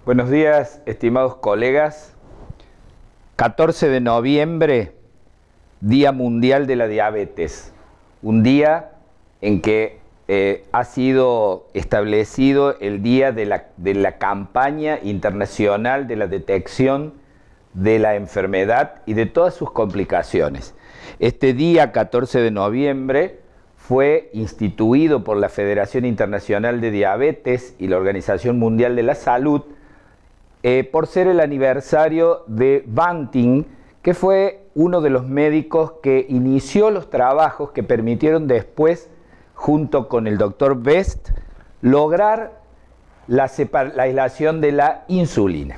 Buenos días, estimados colegas. 14 de noviembre, Día Mundial de la Diabetes. Un día en que ha sido establecido el día de la campaña internacional de la detección de la enfermedad y de todas sus complicaciones. Este día, 14 de noviembre, fue instituido por la Federación Internacional de Diabetes y la Organización Mundial de la Salud por ser el aniversario de Banting, que fue uno de los médicos que inició los trabajos que permitieron después, junto con el doctor Best, lograr la aislación de la insulina.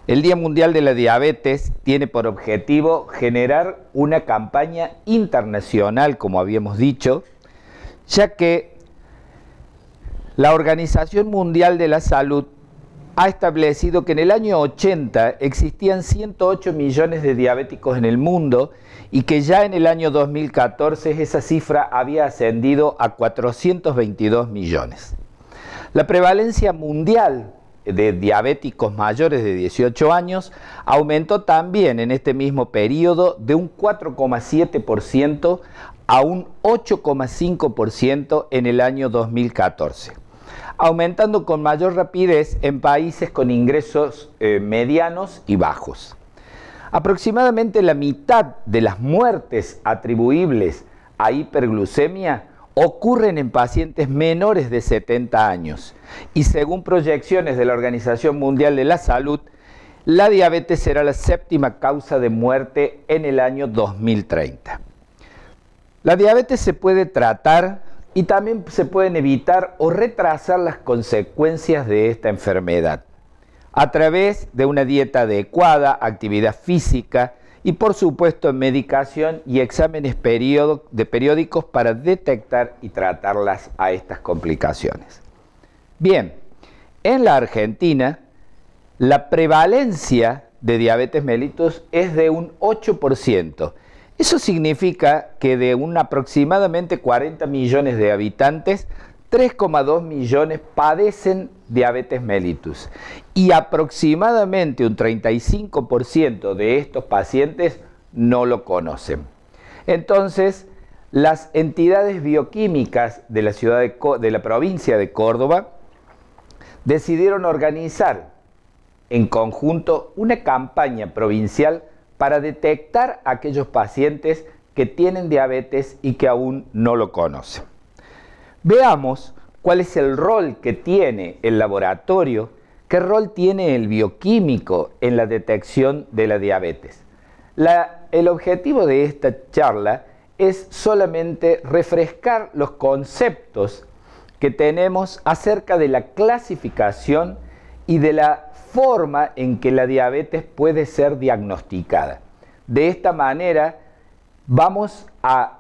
El Día Mundial de la Diabetes tiene por objetivo generar una campaña internacional, como habíamos dicho, ya que la Organización Mundial de la Salud ha establecido que en el año 80 existían 108 millones de diabéticos en el mundo y que ya en el año 2014 esa cifra había ascendido a 422 millones. La prevalencia mundial de diabéticos mayores de 18 años aumentó también en este mismo periodo de un 4,7% a un 8,5% en el año 2014, aumentando con mayor rapidez en países con ingresos medianos y bajos. Aproximadamente la mitad de las muertes atribuibles a hiperglucemia ocurren en pacientes menores de 70 años y según proyecciones de la Organización Mundial de la Salud, la diabetes será la séptima causa de muerte en el año 2030. La diabetes se puede tratar y también se pueden evitar o retrasar las consecuencias de esta enfermedad a través de una dieta adecuada, actividad física y por supuesto medicación y exámenes periódicos para detectar y tratarlas a estas complicaciones. Bien, en la Argentina la prevalencia de diabetes mellitus es de un 8%. Eso significa que de aproximadamente 40 millones de habitantes, 3,2 millones padecen diabetes mellitus y aproximadamente un 35% de estos pacientes no lo conocen. Entonces, las entidades bioquímicas de la provincia de Córdoba decidieron organizar en conjunto una campaña provincial para detectar a aquellos pacientes que tienen diabetes y que aún no lo conocen. Veamos cuál es el rol que tiene el laboratorio, qué rol tiene el bioquímico en la detección de la diabetes. El objetivo de esta charla es solamente refrescar los conceptos que tenemos acerca de la clasificación y de la forma en que la diabetes puede ser diagnosticada. De esta manera vamos a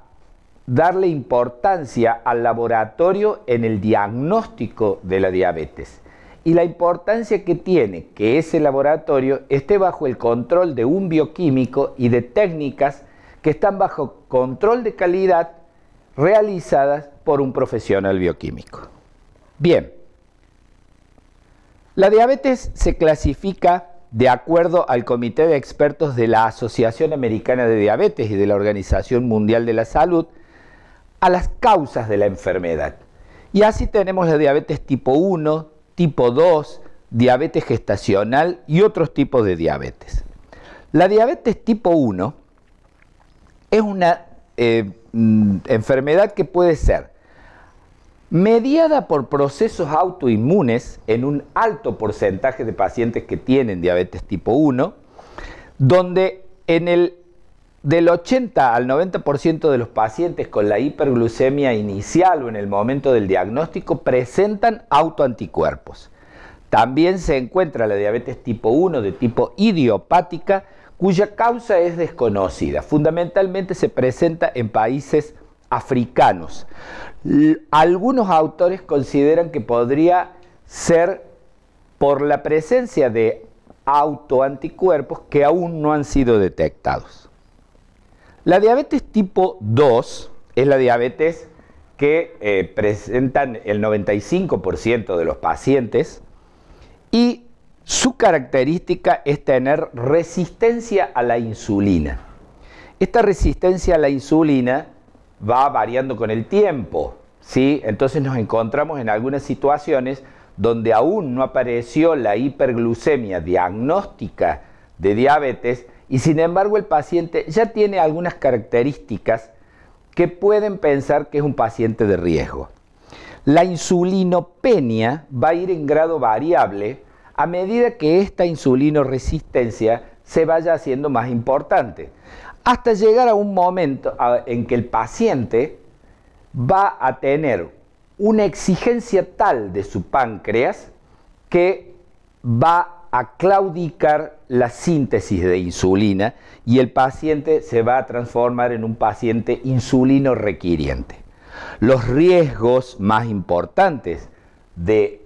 darle importancia al laboratorio en el diagnóstico de la diabetes y la importancia que tiene que ese laboratorio esté bajo el control de un bioquímico y de técnicas que están bajo control de calidad realizadas por un profesional bioquímico. Bien, la diabetes se clasifica de acuerdo al Comité de Expertos de la Asociación Americana de Diabetes y de la Organización Mundial de la Salud a las causas de la enfermedad. Y así tenemos la diabetes tipo 1, tipo 2, diabetes gestacional y otros tipos de diabetes. La diabetes tipo 1 es una enfermedad que puede ser mediada por procesos autoinmunes en un alto porcentaje de pacientes que tienen diabetes tipo 1, donde del 80 al 90% de los pacientes con la hiperglucemia inicial o en el momento del diagnóstico presentan autoanticuerpos. También se encuentra la diabetes tipo 1 de tipo idiopática, cuya causa es desconocida. Fundamentalmente se presenta en países africanos. Algunos autores consideran que podría ser por la presencia de autoanticuerpos que aún no han sido detectados. La diabetes tipo 2 es la diabetes que presentan el 95% de los pacientes y su característica es tener resistencia a la insulina. Esta resistencia a la insulina va variando con el tiempo, ¿sí? Entonces nos encontramos en algunas situaciones donde aún no apareció la hiperglucemia diagnóstica de diabetes y sin embargo el paciente ya tiene algunas características que pueden pensar que es un paciente de riesgo. La insulinopenia va a ir en grado variable a medida que esta insulinoresistencia se vaya haciendo más importante, hasta llegar a un momento en que el paciente va a tener una exigencia tal de su páncreas que va a claudicar la síntesis de insulina y el paciente se va a transformar en un paciente insulino requiriente. Los riesgos más importantes de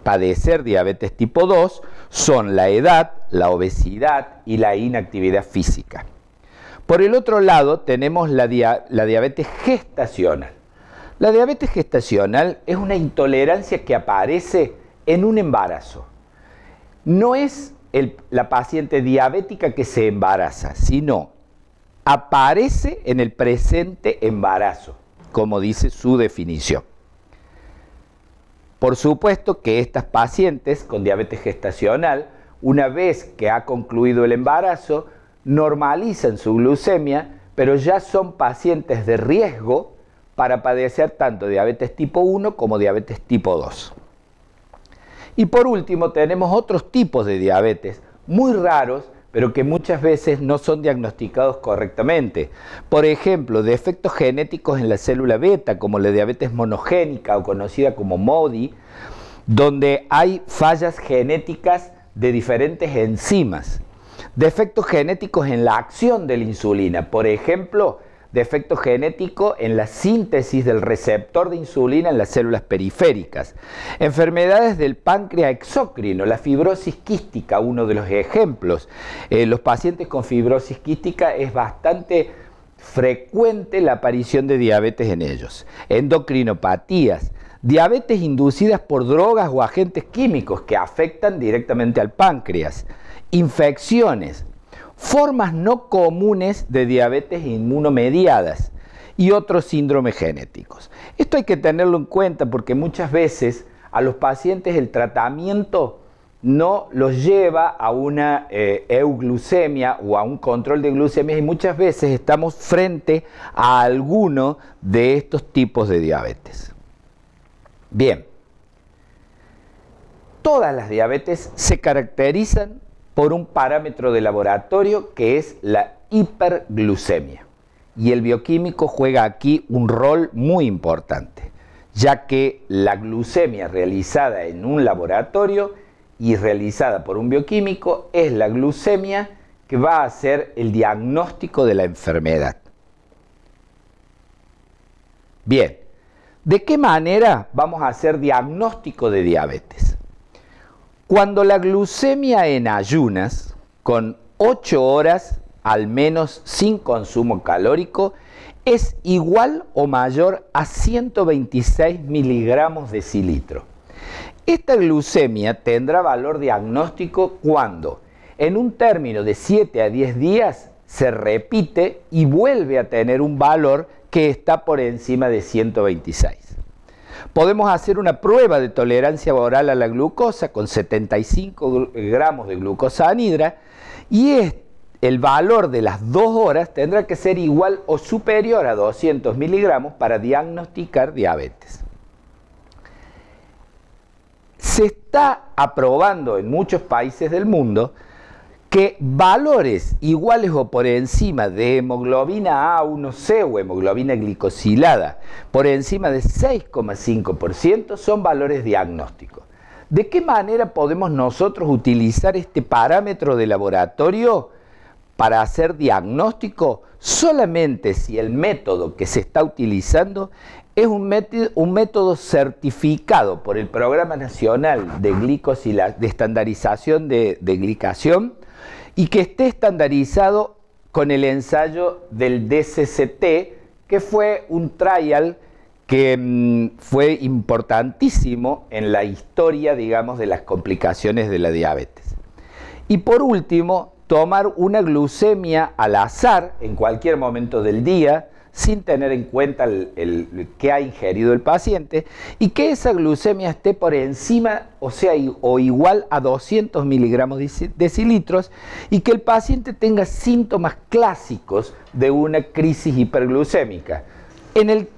padecer diabetes tipo 2 son la edad, la obesidad y la inactividad física. Por el otro lado tenemos la diabetes gestacional. La diabetes gestacional es una intolerancia que aparece en un embarazo. No es la paciente diabética que se embaraza, sino aparece en el presente embarazo, como dice su definición. Por supuesto que estas pacientes con diabetes gestacional, una vez que ha concluido el embarazo, normalizan su glucemia, pero ya son pacientes de riesgo para padecer tanto diabetes tipo 1 como diabetes tipo 2. Y por último tenemos otros tipos de diabetes muy raros, pero que muchas veces no son diagnosticados correctamente. Por ejemplo, defectos genéticos en la célula beta, como la diabetes monogénica o conocida como MODY, donde hay fallas genéticas de diferentes enzimas. Defectos genéticos en la acción de la insulina, por ejemplo, defecto genético en la síntesis del receptor de insulina en las células periféricas. Enfermedades del páncreas exócrino, la fibrosis quística, uno de los ejemplos. Los pacientes con fibrosis quística es bastante frecuente la aparición de diabetes en ellos. Endocrinopatías, diabetes inducidas por drogas o agentes químicos que afectan directamente al páncreas. Infecciones, formas no comunes de diabetes inmunomediadas y otros síndromes genéticos. Esto hay que tenerlo en cuenta porque muchas veces a los pacientes el tratamiento no los lleva a una euglucemia o a un control de glucemia y muchas veces estamos frente a alguno de estos tipos de diabetes. Bien, todas las diabetes se caracterizan por un parámetro de laboratorio que es la hiperglucemia. Y el bioquímico juega aquí un rol muy importante, ya que la glucemia realizada en un laboratorio y realizada por un bioquímico es la glucemia que va a hacer el diagnóstico de la enfermedad. Bien, ¿de qué manera vamos a hacer diagnóstico de diabetes? Cuando la glucemia en ayunas, con 8 horas al menos sin consumo calórico, es igual o mayor a 126 miligramos de decilitro. Esta glucemia tendrá valor diagnóstico cuando, en un término de 7 a 10 días, se repite y vuelve a tener un valor que está por encima de 126. Podemos hacer una prueba de tolerancia oral a la glucosa con 75 gramos de glucosa anhidra y el valor de las 2 horas tendrá que ser igual o superior a 200 miligramos para diagnosticar diabetes. Se está aprobando en muchos países del mundo que valores iguales o por encima de hemoglobina A1C o hemoglobina glicosilada por encima de 6,5% son valores diagnósticos. ¿De qué manera podemos nosotros utilizar este parámetro de laboratorio para hacer diagnóstico? Solamente si el método que se está utilizando es un método certificado por el Programa Nacional de Estandarización de Glicación y que esté estandarizado con el ensayo del DCCT, que fue un trial que fue importantísimo en la historia, digamos, de las complicaciones de la diabetes. Y por último, tomar una glucemia al azar en cualquier momento del día, sin tener en cuenta qué ha ingerido el paciente, y que esa glucemia esté por encima, o sea, o igual a 200 miligramos de decilitros, y que el paciente tenga síntomas clásicos de una crisis hiperglucémica. En el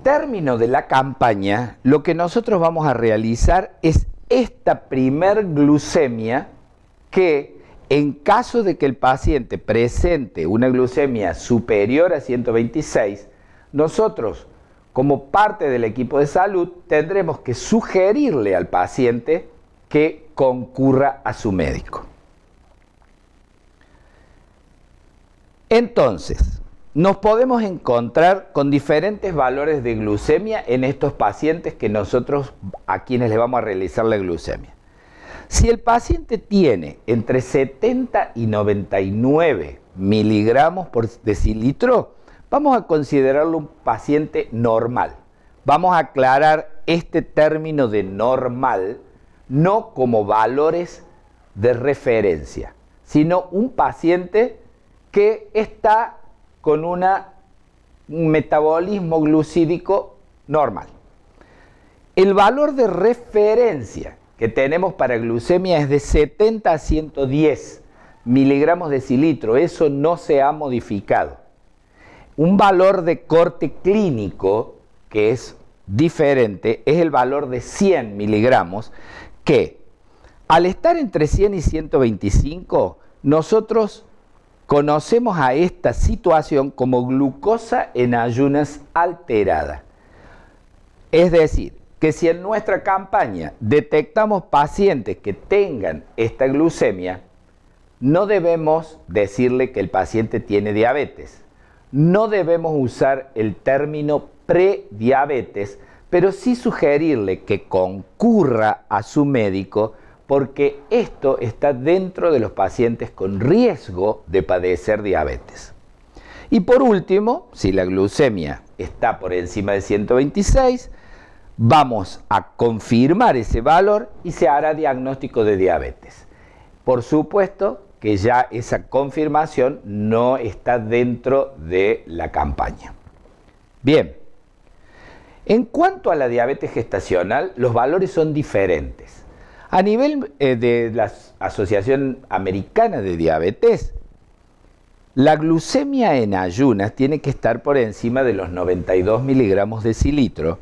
término de la campaña, lo que nosotros vamos a realizar es esta primer glucemia que, en caso de que el paciente presente una glucemia superior a 126, nosotros, como parte del equipo de salud, tendremos que sugerirle al paciente que concurra a su médico. Entonces, nos podemos encontrar con diferentes valores de glucemia en estos pacientes a quienes les vamos a realizar la glucemia. Si el paciente tiene entre 70 y 99 miligramos por decilitro, vamos a considerarlo un paciente normal. Vamos a aclarar este término de normal no como valores de referencia, sino un paciente que está con un metabolismo glucídico normal. El valor de referencia que tenemos para glucemia es de 70 a 110 miligramos de decilitro. Eso no se ha modificado. Un valor de corte clínico, que es diferente, es el valor de 100 miligramos, que al estar entre 100 y 125, nosotros conocemos a esta situación como glucosa en ayunas alterada. Es decir, que si en nuestra campaña detectamos pacientes que tengan esta glucemia, no debemos decirle que el paciente tiene diabetes. No debemos usar el término prediabetes, pero sí sugerirle que concurra a su médico, porque esto está dentro de los pacientes con riesgo de padecer diabetes. Y por último, si la glucemia está por encima de 126, vamos a confirmar ese valor y se hará diagnóstico de diabetes. Por supuesto que ya esa confirmación no está dentro de la campaña. Bien, en cuanto a la diabetes gestacional, los valores son diferentes. A nivel de la Asociación Americana de Diabetes, la glucemia en ayunas tiene que estar por encima de los 92 miligramos de decilitro,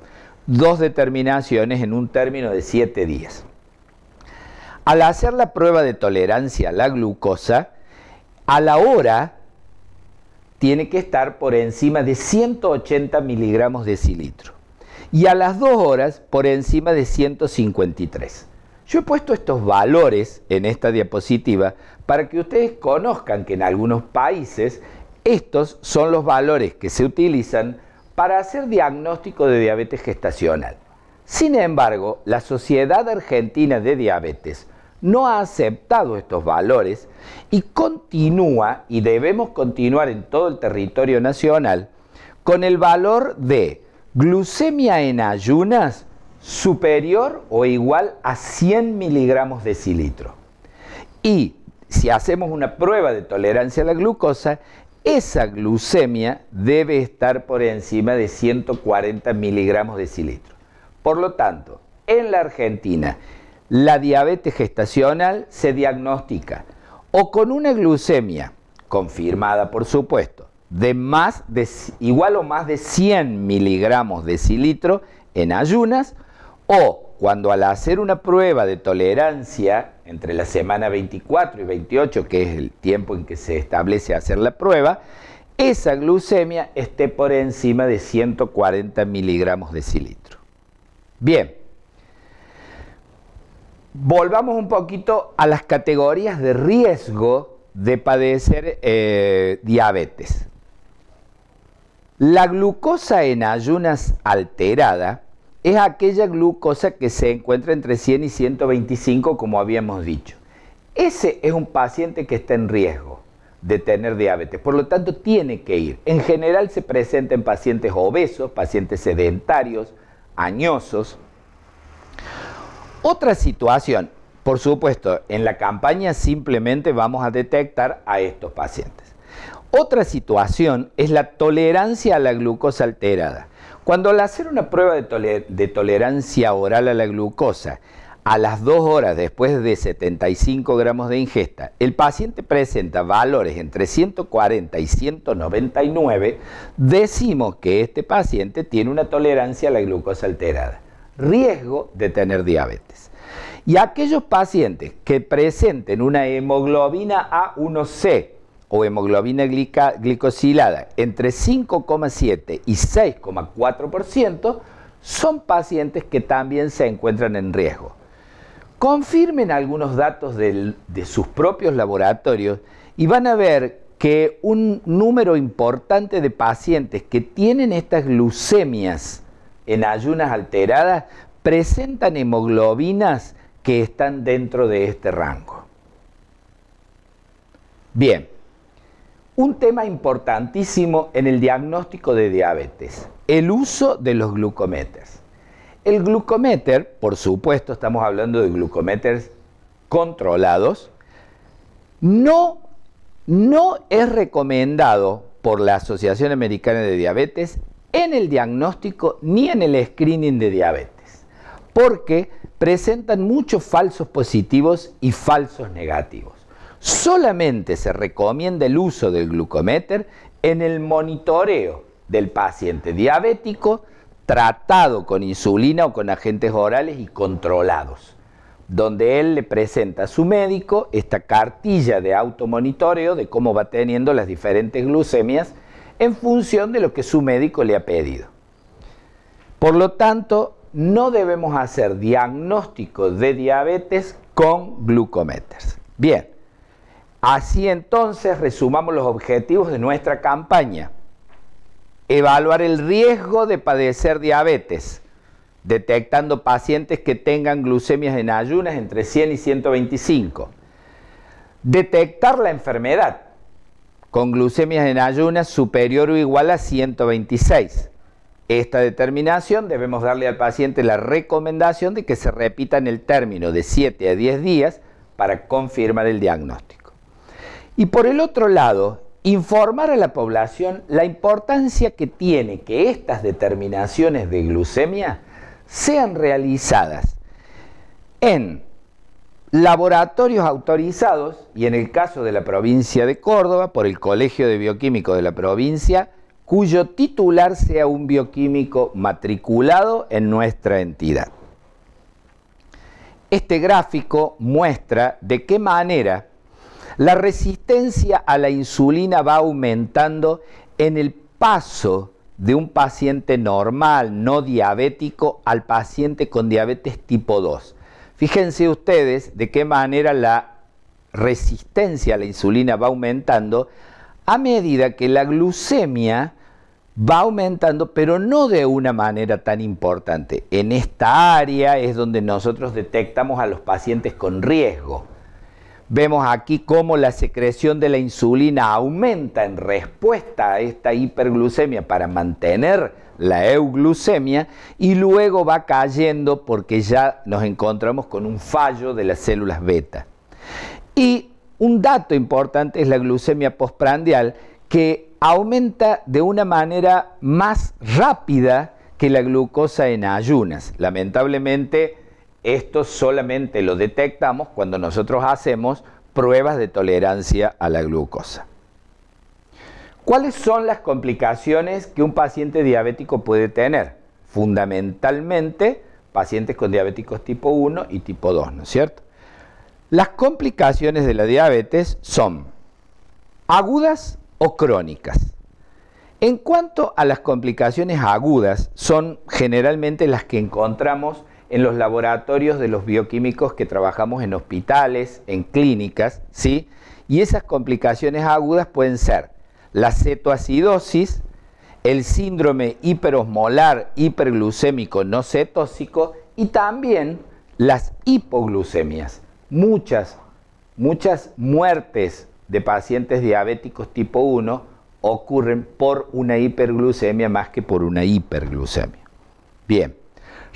2 determinaciones en un término de 7 días. Al hacer la prueba de tolerancia a la glucosa, a la hora tiene que estar por encima de 180 miligramos de decilitro y a las 2 horas por encima de 153. Yo he puesto estos valores en esta diapositiva para que ustedes conozcan que en algunos países estos son los valores que se utilizan para hacer diagnóstico de diabetes gestacional. Sin embargo, la Sociedad Argentina de Diabetes no ha aceptado estos valores y continúa, y debemos continuar en todo el territorio nacional, con el valor de glucemia en ayunas superior o igual a 100 miligramos de decilitro. Y si hacemos una prueba de tolerancia a la glucosa, esa glucemia debe estar por encima de 140 miligramos de decilitro. Por lo tanto, en la Argentina, la diabetes gestacional se diagnostica o con una glucemia confirmada, por supuesto, de igual o más de 100 miligramos de decilitro en ayunas, o cuando al hacer una prueba de tolerancia entre la semana 24 y 28, que es el tiempo en que se establece hacer la prueba, esa glucemia esté por encima de 140 miligramos de decilitro. Bien, volvamos un poquito a las categorías de riesgo de padecer diabetes. La glucosa en ayunas alterada es aquella glucosa que se encuentra entre 100 y 125, como habíamos dicho. Ese es un paciente que está en riesgo de tener diabetes. Por lo tanto, tiene que ir. En general se presenta en pacientes obesos, pacientes sedentarios, añosos. Otra situación, por supuesto, en la campaña simplemente vamos a detectar a estos pacientes. Otra situación es la tolerancia a la glucosa alterada. Cuando al hacer una prueba de tolerancia oral a la glucosa, a las 2 horas después de 75 gramos de ingesta, el paciente presenta valores entre 140 y 199, decimos que este paciente tiene una tolerancia a la glucosa alterada. Riesgo de tener diabetes. Y aquellos pacientes que presenten una hemoglobina A1C o hemoglobina glicosilada entre 5,7 y 6,4%, son pacientes que también se encuentran en riesgo. Confirmen algunos datos de sus propios laboratorios y van a ver que un número importante de pacientes que tienen estas glucemias en ayunas alteradas presentan hemoglobinas que están dentro de este rango. Bien, un tema importantísimo en el diagnóstico de diabetes, el uso de los glucométeres. El glucómetro, por supuesto, estamos hablando de glucómetros controlados, no es recomendado por la Asociación Americana de Diabetes en el diagnóstico ni en el screening de diabetes, porque presentan muchos falsos positivos y falsos negativos. Solamente se recomienda el uso del glucómetro en el monitoreo del paciente diabético tratado con insulina o con agentes orales y controlados, donde él le presenta a su médico esta cartilla de automonitoreo de cómo va teniendo las diferentes glucemias en función de lo que su médico le ha pedido. Por lo tanto, no debemos hacer diagnóstico de diabetes con glucómetros. Bien, así entonces resumamos los objetivos de nuestra campaña. Evaluar el riesgo de padecer diabetes, detectando pacientes que tengan glucemias en ayunas entre 100 y 125. Detectar la enfermedad con glucemias en ayunas superior o igual a 126. Esta determinación debemos darle al paciente la recomendación de que se repita en el término de 7 a 10 días para confirmar el diagnóstico. Y por el otro lado, informar a la población la importancia que tiene que estas determinaciones de glucemia sean realizadas en laboratorios autorizados y en el caso de la provincia de Córdoba por el Colegio de Bioquímicos de la provincia, cuyo titular sea un bioquímico matriculado en nuestra entidad. Este gráfico muestra de qué manera la resistencia a la insulina va aumentando en el paso de un paciente normal, no diabético, al paciente con diabetes tipo 2. Fíjense ustedes de qué manera la resistencia a la insulina va aumentando a medida que la glucemia va aumentando, pero no de una manera tan importante. En esta área es donde nosotros detectamos a los pacientes con riesgo. Vemos aquí cómo la secreción de la insulina aumenta en respuesta a esta hiperglucemia para mantener la euglucemia y luego va cayendo porque ya nos encontramos con un fallo de las células beta. Y un dato importante es la glucemia postprandial, que aumenta de una manera más rápida que la glucosa en ayunas. Lamentablemente, esto solamente lo detectamos cuando nosotros hacemos pruebas de tolerancia a la glucosa. ¿Cuáles son las complicaciones que un paciente diabético puede tener? Fundamentalmente, pacientes con diabéticos tipo 1 y tipo 2, ¿no es cierto? Las complicaciones de la diabetes son agudas o crónicas. En cuanto a las complicaciones agudas, son generalmente las que encontramos en los laboratorios de los bioquímicos que trabajamos en hospitales, en clínicas, ¿sí? Y esas complicaciones agudas pueden ser la cetoacidosis, el síndrome hiperosmolar hiperglucémico no cetóxico y también las hipoglucemias. Muchas muertes de pacientes diabéticos tipo 1 ocurren por una hiperglucemia más que por una hiperglucemia. Bien,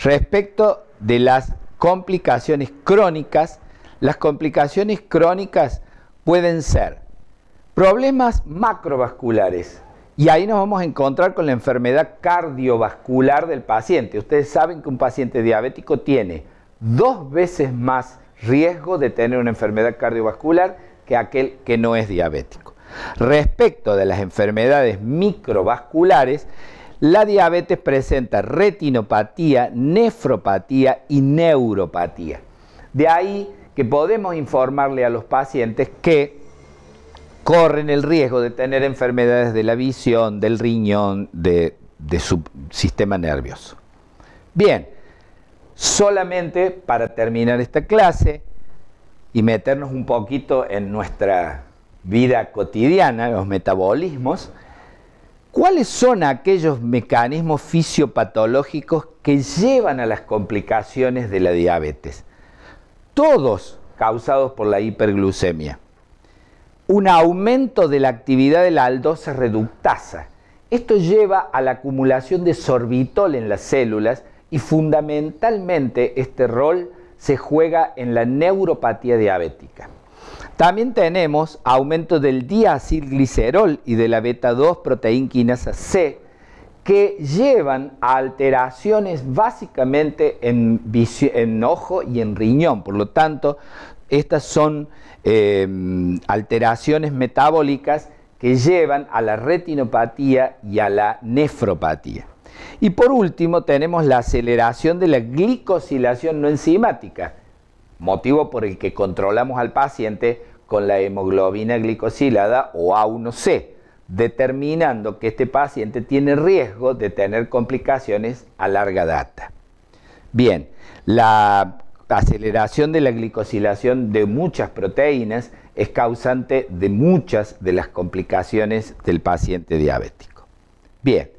respecto de las complicaciones crónicas, las complicaciones crónicas pueden ser problemas macrovasculares, y ahí nos vamos a encontrar con la enfermedad cardiovascular del paciente. Ustedes saben que un paciente diabético tiene 2 veces más riesgo de tener una enfermedad cardiovascular que aquel que no es diabético. Respecto de las enfermedades microvasculares, la diabetes presenta retinopatía, nefropatía y neuropatía. De ahí que podemos informarle a los pacientes que corren el riesgo de tener enfermedades de la visión, del riñón, de su sistema nervioso. Bien, solamente para terminar esta clase y meternos un poquito en nuestra vida cotidiana, los metabolismos, ¿cuáles son aquellos mecanismos fisiopatológicos que llevan a las complicaciones de la diabetes? Todos causados por la hiperglucemia. Un aumento de la actividad de la aldosa reductasa. Esto lleva a la acumulación de sorbitol en las células y fundamentalmente este rol se juega en la neuropatía diabética. También tenemos aumento del diacilglicerol y de la beta-2 proteínquinasa C, que llevan a alteraciones básicamente en ojo y en riñón. Por lo tanto, estas son alteraciones metabólicas que llevan a la retinopatía y a la nefropatía. Y por último tenemos la aceleración de la glicosilación no enzimática, motivo por el que controlamos al paciente con la hemoglobina glicosilada o A1C, determinando que este paciente tiene riesgo de tener complicaciones a larga data. Bien, la aceleración de la glicosilación de muchas proteínas es causante de muchas de las complicaciones del paciente diabético. Bien,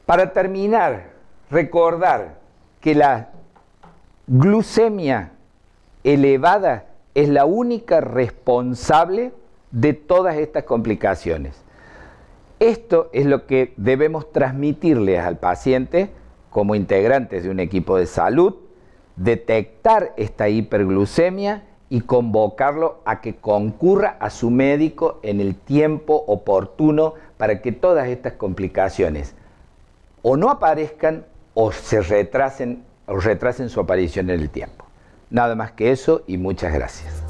para terminar, recordar que la glucemia elevada es la única responsable de todas estas complicaciones. Esto es lo que debemos transmitirles al paciente como integrantes de un equipo de salud, detectar esta hiperglucemia y convocarlo a que concurra a su médico en el tiempo oportuno para que todas estas complicaciones o no aparezcan o se retrasen su aparición en el tiempo. Nada más que eso y muchas gracias.